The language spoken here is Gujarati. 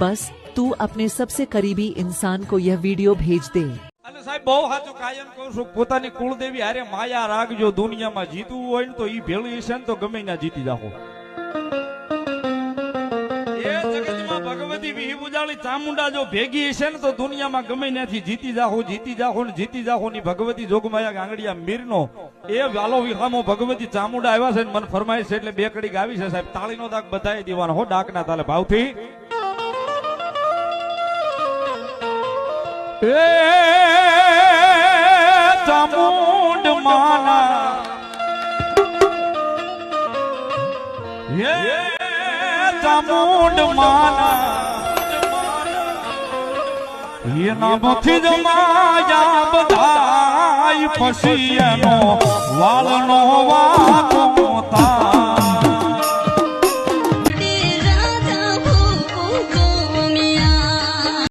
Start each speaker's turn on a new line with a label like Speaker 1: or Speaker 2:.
Speaker 1: बस तू अपने सबसे करीबी इंसान को यह वीडियो भेज दे।
Speaker 2: અને સાહેબ બહુ સાચું કાયમ કહું છું, પોતાની કુળદેવી હારે માયા રાખજો. દુનિયામાં જીતવું હોય ને તો ઈ ભેળી હશે ને તો ગમે ના જીતી જાઓ. એ જગતમાં ભગવતી વિહી ઉજાળી ચામુંડા જો ભેગી હશે ને તો દુનિયામાં ગમે ત્યાંથી જીતી જાઓ ને જીતી જાઓ ની ભગવતી જોગમાયા ગાંગડિયા મીરનો એ વાલો વિહામો ભગવતી ચામુંડા આવ્યા છે ને મન ફરમાય છે એટલે બે કડી ગાવી છે સાહેબ. તાળીનો દાગ બધાય દેવાનો હો, ડાકના તાલે ભાવથી. એ ચામુંડ માના એ ચામુંડ માના એના મથી જ માયા બધાય ફસી એનો વાળનો વાતો થાય.